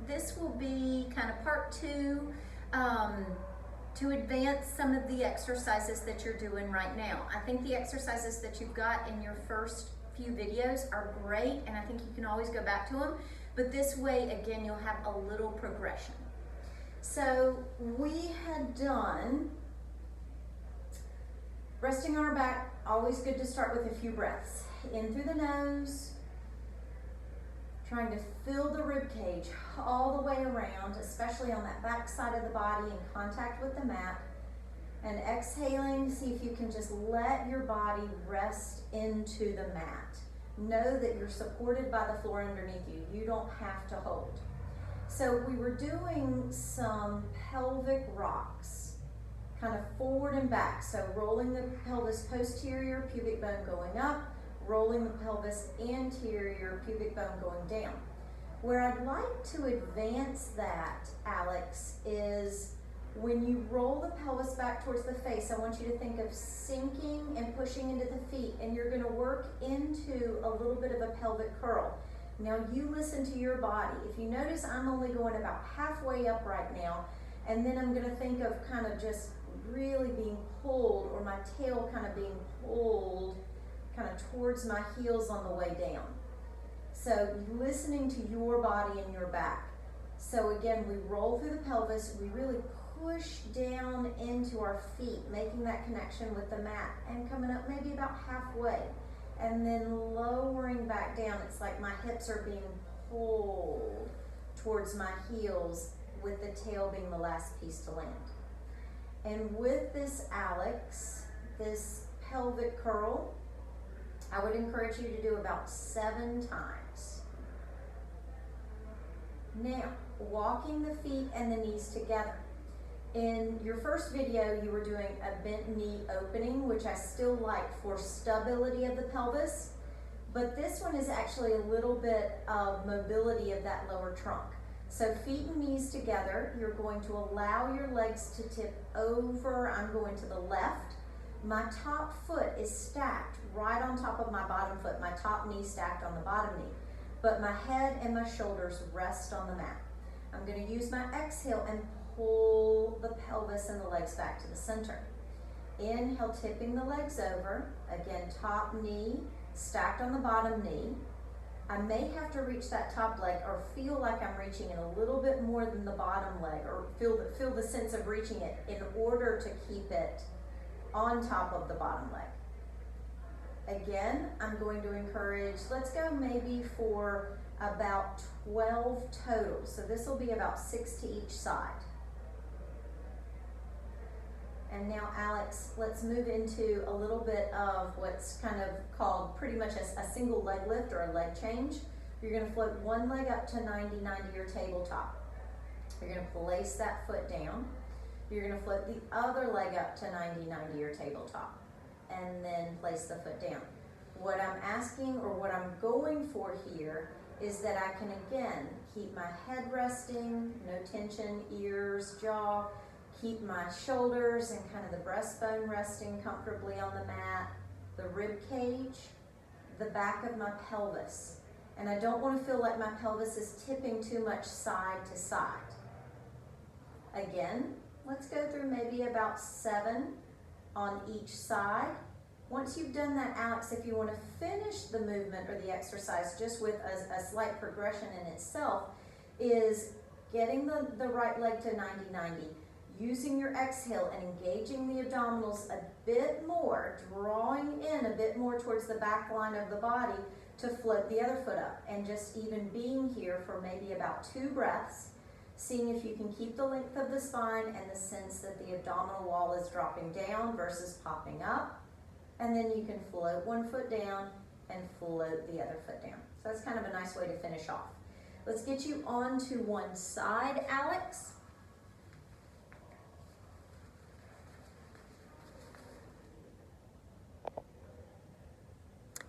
this will be kind of part two to advance some of the exercises that you're doing right now. I think the exercises that you've got in your first few videos are great, and I think you can always go back to them, but this way, again, you'll have a little progression. So we had done resting on our back. Always good to start with a few breaths. In through the nose, trying to fill the rib cage all the way around, especially on that back side of the body in contact with the mat. And exhaling, see if you can just let your body rest into the mat. Know that you're supported by the floor underneath you. You don't have to hold. So we were doing some pelvic rocks, kind of forward and back. So rolling the pelvis posterior, pubic bone going up, rolling the pelvis anterior, pubic bone going down. Where I'd like to advance that, Alex, is when you roll the pelvis back towards the face, I want you to think of sinking and pushing into the feet, and you're gonna work into a little bit of a pelvic curl. Now you listen to your body. If you notice, I'm only going about halfway up right now, and then I'm gonna think of kind of just really being pulled, or my tail kind of being pulled kind of towards my heels on the way down. So listening to your body and your back. So again, we roll through the pelvis, we really push down into our feet, making that connection with the mat, and coming up maybe about halfway, and then lowering back down. It's like my hips are being pulled towards my heels, with the tail being the last piece to land. And with this, Alex, this pelvic curl, I would encourage you to do about 7 times. Now, walking the feet and the knees together. In your first video, you were doing a bent knee opening, which I still like for stability of the pelvis, but this one is actually a little bit of mobility of that lower trunk. So feet and knees together, you're going to allow your legs to tip over. I'm going to the left. My top foot is stacked right on top of my bottom foot, my top knee stacked on the bottom knee, but my head and my shoulders rest on the mat. I'm going to use my exhale and pull the pelvis and the legs back to the center. Inhale, tipping the legs over. Again, top knee stacked on the bottom knee. I may have to reach that top leg, or feel like I'm reaching it a little bit more than the bottom leg, or feel the sense of reaching it in order to keep it on top of the bottom leg. Again, I'm going to encourage, let's go maybe for about 12 total. So this will be about 6 to each side. And now, Alex, let's move into a little bit of what's kind of called pretty much a single leg lift, or a leg change. You're going to float one leg up to 90 your tabletop. You're going to place that foot down. You're going to float the other leg up to 90 your tabletop, and then place the foot down. What I'm asking, or what I'm going for here, is that I can again keep my head resting, no tension, ears, jaw, keep my shoulders and kind of the breastbone resting comfortably on the mat, the rib cage, the back of my pelvis. And I don't want to feel like my pelvis is tipping too much side to side. Again, let's go through maybe about 7 on each side. Once you've done that, Alex, if you want to finish the movement or the exercise just with a slight progression in itself, is getting the right leg to 90-90, using your exhale and engaging the abdominals a bit more, drawing in a bit more towards the back line of the body to float the other foot up, and just even being here for maybe about 2 breaths, seeing if you can keep the length of the spine and the sense that the abdominal wall is dropping down versus popping up. And then you can float one foot down and float the other foot down. So that's kind of a nice way to finish off. Let's get you onto one side, Alex.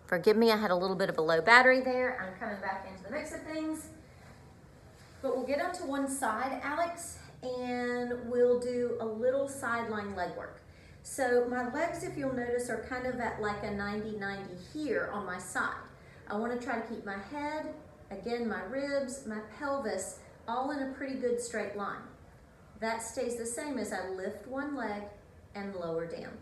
Forgive me, I had a little bit of a low battery there. I'm coming back into the mix of things. But we'll get onto one side, Alex, and we'll do a little sideline leg work. So my legs, if you'll notice, are kind of at like a 90-90 here on my side. I want to try to keep my head, again, my ribs, my pelvis all in a pretty good straight line. That stays the same as I lift one leg and lower down.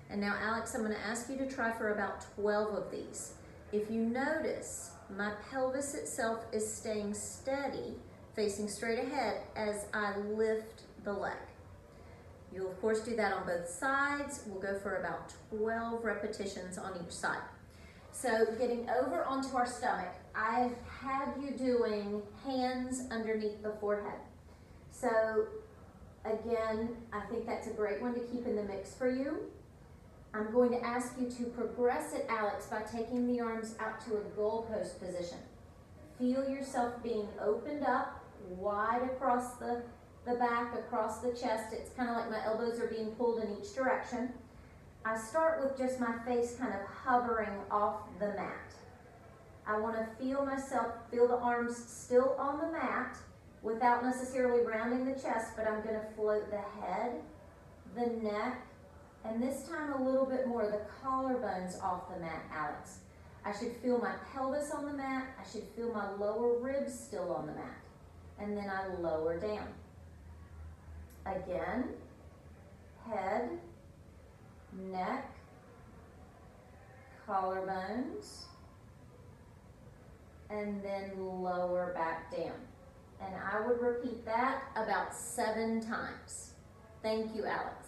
And now, Alex, I'm going to ask you to try for about 12 of these. If you notice, my pelvis itself is staying steady, facing straight ahead as I lift the leg. You'll of course do that on both sides. We'll go for about 12 repetitions on each side. So getting over onto our stomach, I've had you doing hands underneath the forehead. So again, I think that's a great one to keep in the mix for you. I'm going to ask you to progress it, Alex, by taking the arms out to a goalpost position. Feel yourself being opened up, wide across the back, across the chest. It's kind of like my elbows are being pulled in each direction. I start with just my face kind of hovering off the mat. I want to feel myself, feel the arms still on the mat without necessarily rounding the chest, but I'm going to float the head, the neck, and this time a little bit more, the collarbones off the mat, Alex. I should feel my pelvis on the mat. I should feel my lower ribs still on the mat. And then I lower down. Again, head, neck, collarbones, and then lower back down. And I would repeat that about 7 times. Thank you, Alex.